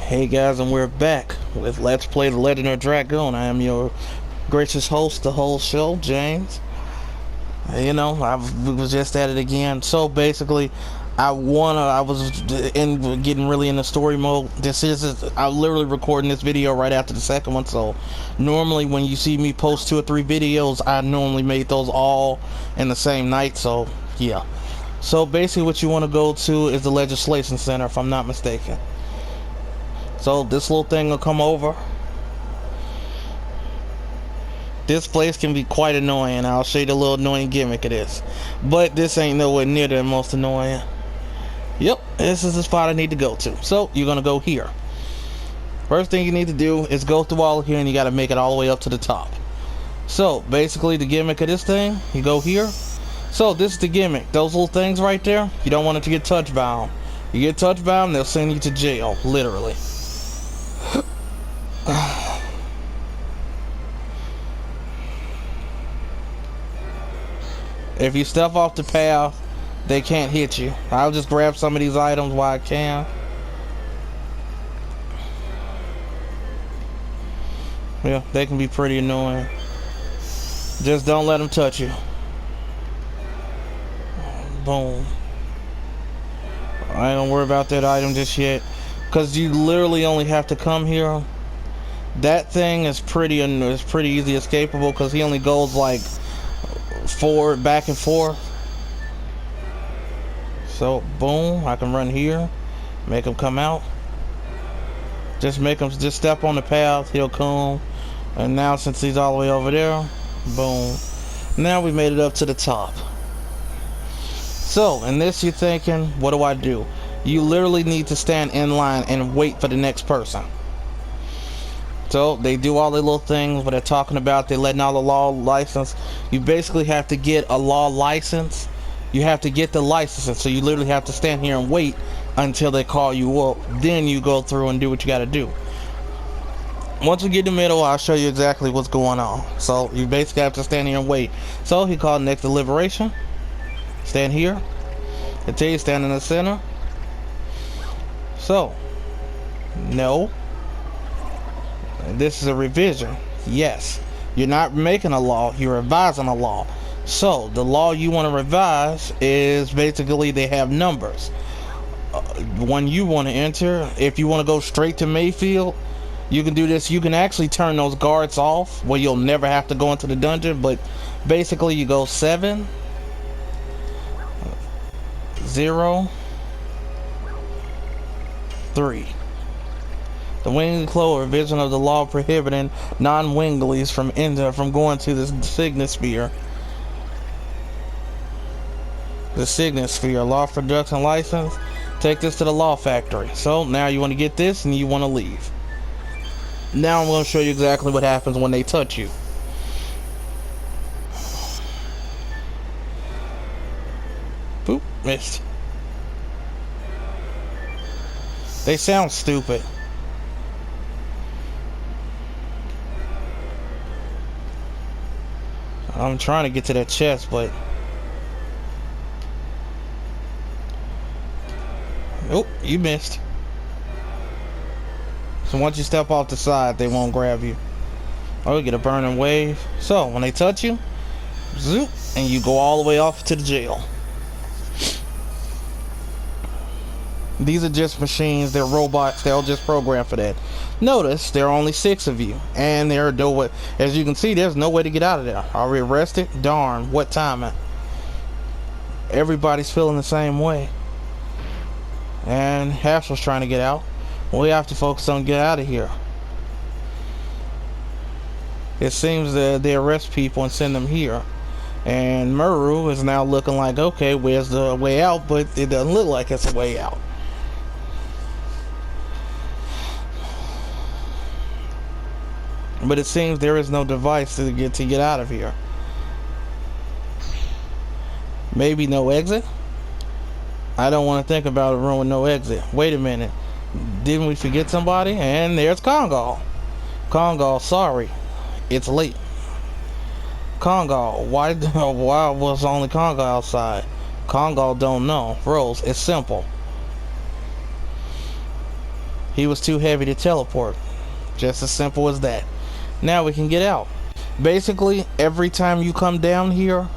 Hey guys, and we're back with Let's Play The Legend of Dragoon. I am your gracious host, the whole show, James. I was just at it again. So basically, I was getting really into story mode. I'm literally recording this video right after the second one. So normally when you see me post 2 or 3 videos, I normally made those all in the same night. So yeah. So basically, what you want to go to is the Legislation Center, if I'm not mistaken. So this little thing will come over. This place can be quite annoying. I'll show you the little annoying gimmick it is. But this ain't nowhere near the most annoying. Yep, this is the spot I need to go to. So you're gonna go here. First thing you need to do is go through all of here, and you gotta make it all the way up to the top. So basically the gimmick of this thing, you go here. So this is the gimmick. Those little things right there, you don't want it to get touch bound. You get touch bound, they'll send you to jail, literally. If you step off the path, they can't hit you. I'll just grab some of these items while I can. Yeah, they can be pretty annoying. Just don't let them touch you. Boom. I ain't gonna worry about that item just yet, because you literally only have to come here. That thing is pretty easy escapable, because he only goes like forward, back and forth. So boom, I can run here, make him come out. Just step on the path, he'll come. And now since he's all the way over there, boom. Now we made it up to the top. So in this, you're thinking, what do I do? You literally need to stand in line and wait for the next person. So they do all the little things, what they're talking about, they're letting out a law license. You basically have to get a law license. You have to get the license, so you literally have to stand here and wait until they call you up. Then you go through and do what you got to do. Once we get in the middle, I'll show you exactly what's going on. So you basically have to stand here and wait. So he called next deliberation. Stand here. Until you stand in the center. So, no. This is a revision. Yes. You're not making a law, you're revising a law. So, the law you want to revise is basically they have numbers. One you want to enter, if you want to go straight to Mayfield, you can do this. You can actually turn those guards off where you'll never have to go into the dungeon, but basically you go 7 0 3. The Winged Clover, revision of the law prohibiting non-winglies from going to the Signet Sphere. The Signet Sphere, law production license. Take this to the law factory. So now you want to get this and you want to leave. Now I'm going to show you exactly what happens when they touch you. Boop, missed. They sound stupid. I'm trying to get to that chest, but oh, you missed. So once you step off the side, they won't grab you. Oh, you get a burning wave. So when they touch you, zoop, and you go all the way off to the jail. These are just machines, they're robots, they'll just program for that. Notice there are only 6 of you, and there are no way, as you can see, there's no way to get out of there. Are we arrested? Darn, what timing. Everybody's feeling the same way. And Hassel's trying to get out. We have to focus on get out of here. It seems that they arrest people and send them here. And Muru is now looking like, okay, where's the way out? But it doesn't look like it's a way out. But it seems there is no device to get out of here. Maybe no exit? I don't want to think about a room with no exit. Wait a minute. Didn't we forget somebody? And there's Congal. Congal, sorry. It's late. Congal, why was only Congal outside? Congal don't know. Rose, it's simple. He was too heavy to teleport. Just as simple as that. Now we can get out. Basically, every time you come down here,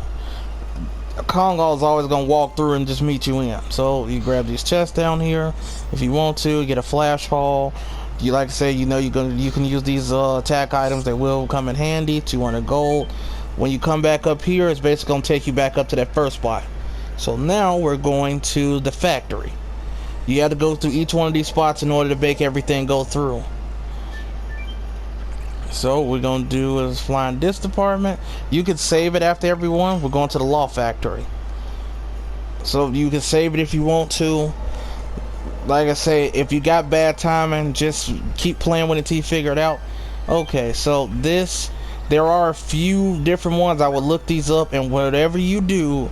Kongo is always gonna walk through and just meet you in. So you grab these chests down here if you want to. You get a flash haul. You like I say, you can use these attack items that will come in handy. 200 gold. When you come back up here, it's basically gonna take you back up to that first spot. So now we're going to the factory. You have to go through each one of these spots in order to make everything go through. So what we're gonna do is fly in this department. You can save it after every one. We're going to the law factory. So you can save it if you want to. Like I say, if you got bad timing, just keep playing with it until you figure it out. Okay, so there are a few different ones. I would look these up, and whatever you do,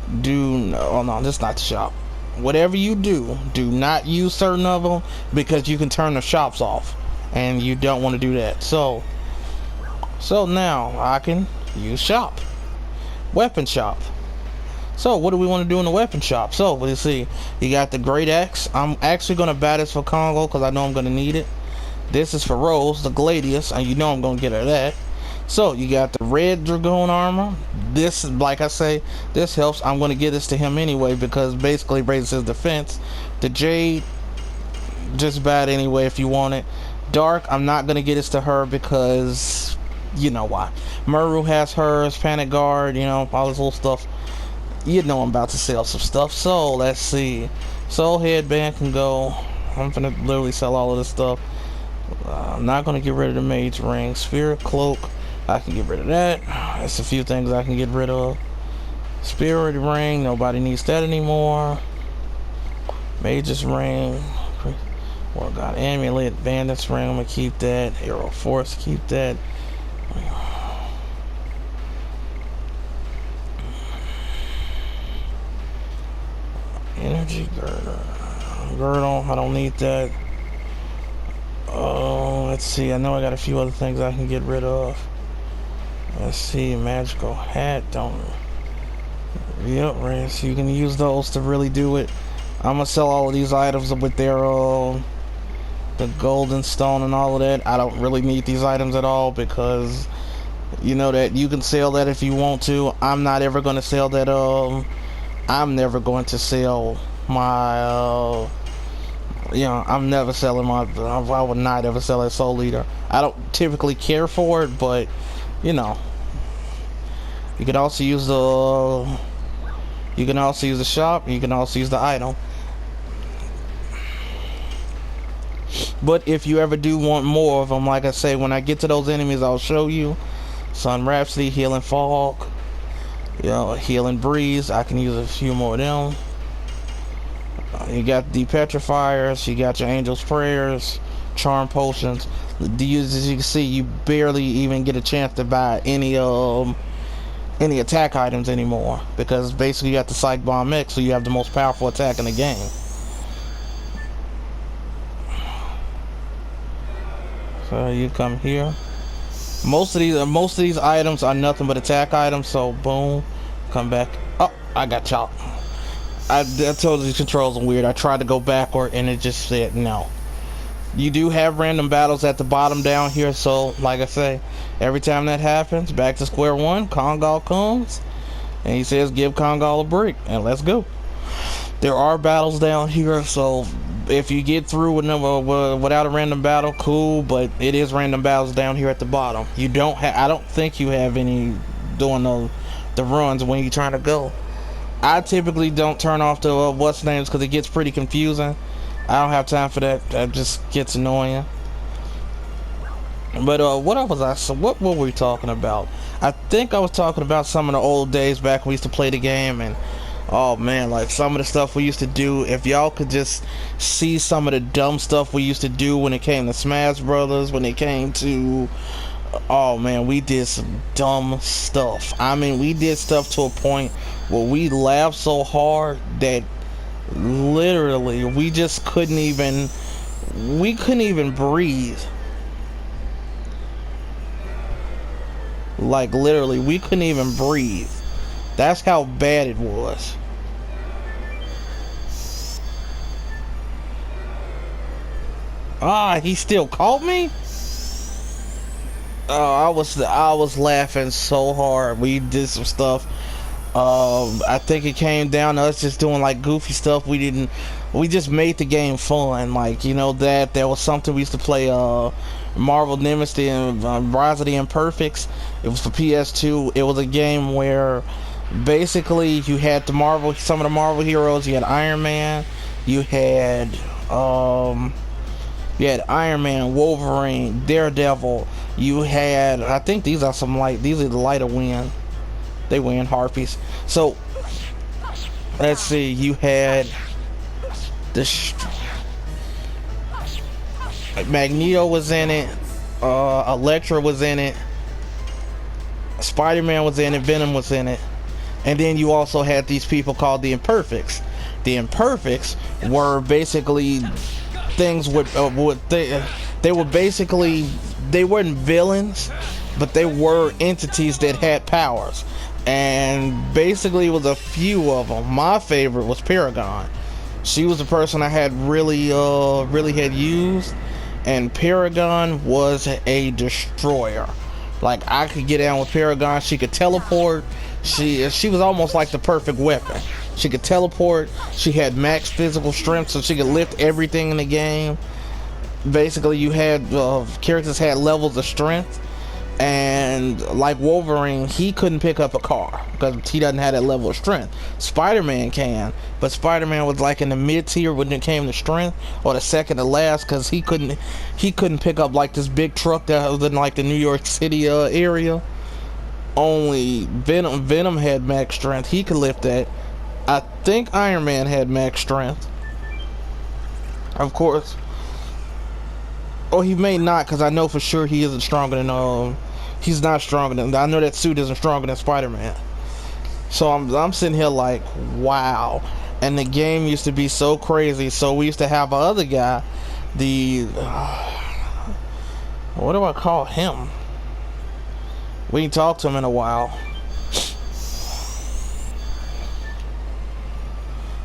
oh no, this is not the shop. Whatever you do not use certain of them, because you can turn the shops off, and you don't want to do that. So now I can use shop, weapon shop. So what do we want to do in the weapon shop? So let's see, you got the great axe. I'm actually going to buy this for Kongo because I know I'm going to need it. This is for Rose, the Gladius, and you know I'm going to get her that. So you got the red Dragoon armor. This is, like I say, this helps. I'm going to give this to him anyway because basically raises his defense. The jade, just buy it anyway if you want it. Dark, I'm not going to get this to her because you know why. Muru has hers, Panic Guard, you know, all this little stuff. You know I'm about to sell some stuff. So let's see. Soul headband can go. I'm gonna literally sell all of this stuff. I'm not gonna get rid of the mage ring. Spirit cloak, I can get rid of that. There's a few things I can get rid of. Spirit ring, nobody needs that anymore. Mage's ring. Well, got amulet, bandit's ring. I'm gonna keep that. Arrow force, keep that. Energy girdle, I don't need that. Oh, let's see, I know I got a few other things I can get rid of. Let's see, magical hat, don't. Yep, right, so you can use those to really do it. I'm gonna sell all of these items with their the golden stone and all of that. I don't really need these items at all because you know that you can sell that if you want to. I'm not ever gonna sell that. I'm never going to sell my, you know, I'm never selling my, I would not ever sell a Soul Eater. I don't typically care for it, but, you know, you can also use the shop, you can also use the item. But if you ever do want more of them, like I say, when I get to those enemies, I'll show you. Sun Rhapsody, Healing Fog. You know, Healing Breeze, I can use a few more of them. You got the Petrifiers, you got your Angel's Prayers, Charm Potions. As you can see, you barely even get a chance to buy any attack items anymore because basically you got the Psych Bomb X, so you have the most powerful attack in the game. So you come here. Most of these items are nothing but attack items, so boom, come back. Oh, I got chopped. I told you these controls are weird. I tried to go backward and it just said no. You do have random battles at the bottom down here, so like I say, every time that happens, back to square one, Kongo comes and he says give Kongo a break and let's go. There are battles down here, so if you get through without a random battle, cool, but it is random battles down here at the bottom. You don't have, I don't think you have any doing the runs when you're trying to go. I typically don't turn off the what's names because it gets pretty confusing. I don't have time for that. That just gets annoying. But what were we talking about? I think I was talking about some of the old days back when we used to play the game, and oh man, like some of the stuff we used to do. If y'all could just see some of the dumb stuff we used to do when it came to Smash Brothers, when it came to, oh man, we did some dumb stuff. I mean, we did stuff to a point where we laughed so hard that literally we just couldn't even breathe. Like literally we couldn't even breathe. That's how bad it was. Ah, he still caught me? Oh, I was laughing so hard. We did some stuff. I think it came down to us just doing like goofy stuff. We just made the game fun. Like, you know, that there was something we used to play, Marvel Nemesis and Rise of the Imperfects. It was for PS2. It was a game where basically some of the Marvel heroes. You had Iron Man, you had, Iron Man, Wolverine, Daredevil. You had, I think these are the lighter wind. They win harpies. So let's see. You had this. Magneto was in it. Elektra was in it. Spider-Man was in it. Venom was in it. And then you also had these people called the Imperfects. The Imperfects were basically things they were basically, they weren't villains, but they were entities that had powers. And basically it was a few of them. My favorite was Paragon. She was the person I had really had used, and Paragon was a destroyer. Like, I could get down with Paragon. She could teleport. She was almost like the perfect weapon. She could teleport. She had max physical strength, so she could lift everything in the game. Basically, you had characters had levels of strength, and like Wolverine, he couldn't pick up a car because he doesn't have that level of strength. Spider-Man can, but Spider-Man was like in the mid-tier when it came to strength, or the second to last, because he couldn't pick up like this big truck that was in like the New York City area. Only Venom had max strength. He could lift that. I think Iron Man had max strength, of course. Oh, he may not, because I know for sure he isn't stronger than he's not stronger than, I know that suit isn't stronger than Spider-Man. So I'm sitting here like, wow. And the game used to be so crazy. So we used to have our other guy, what do I call him? We ain't talked to him in a while.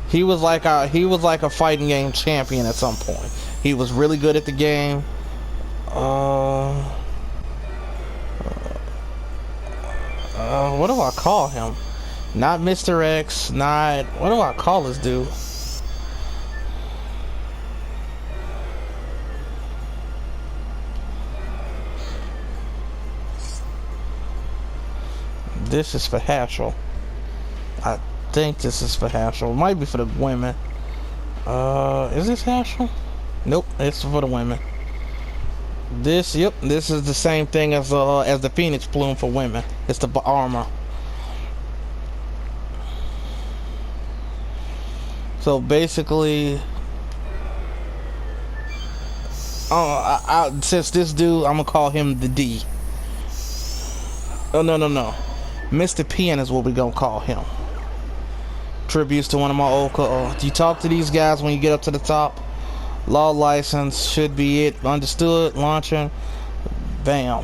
He was like a fighting game champion at some point. He was really good at the game. What do I call him? Not Mr. X, not... What do I call this dude? This is for Haschel. I think this is for Haschel. It might be for the women. Is this Haschel? Nope, it's for the women. This is the same thing as the Phoenix Plume for women. It's the armor. So basically, since this dude, I'm gonna call him the D. Oh no, Mr. Pen is what we gonna call him. Tributes to one of my old. You talk to these guys when you get up to the top. Law license should be it. Understood. Launching. Bam.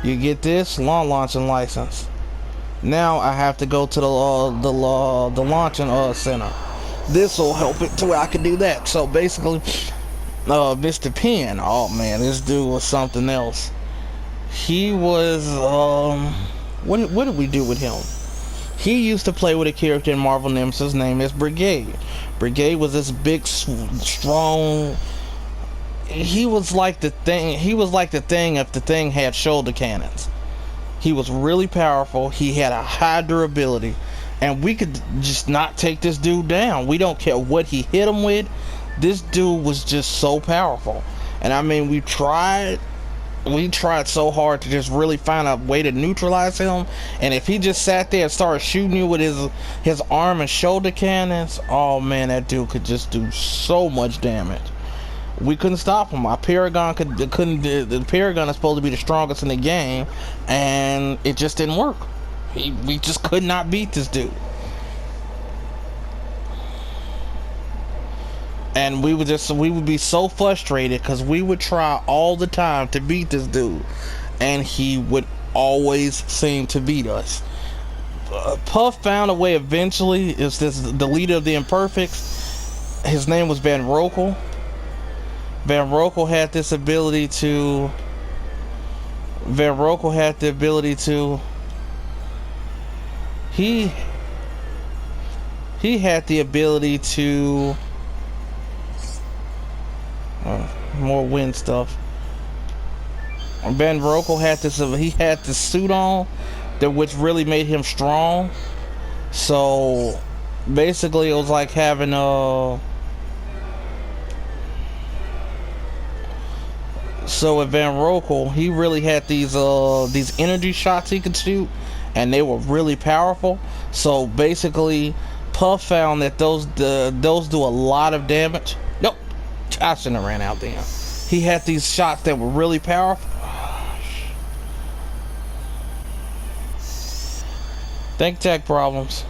You get this launching license. Now I have to go to the launching center. This will help it to where I can do that. So basically, Mr. Penn. Oh man, this dude was something else. He was what did we do with him? He used to play with a character in Marvel Nemesis named as Brigade. Brigade was this big, strong. He was like the thing. If the thing had shoulder cannons. He was really powerful. He had a high durability, and we could just not take this dude down. We don't care what he hit him with. This dude was just so powerful. And I mean, we tried so hard to just really find a way to neutralize him, and if he just sat there and started shooting you with his arm and shoulder cannons, oh man, that dude could just do so much damage. We couldn't stop him. Our Paragon the Paragon is supposed to be the strongest in the game, and it just didn't work. We just could not beat this dude. And we would be so frustrated because we would try all the time to beat this dude, and he would always seem to beat us. Puff found a way eventually. It's the leader of the Imperfects. His name was Ben Rockel. Van Rokel had this ability to. Van Rokel had the ability to. He had the ability to. More wind stuff. Van Rokel had this. He had the suit on, that which really made him strong. So basically, it was like having a. So with Van Rokel, he really had these energy shots he could shoot, and they were really powerful. So basically, Puff found that those do a lot of damage. Nope, I shouldn't have ran out there. He had these shots that were really powerful. Think tech problems.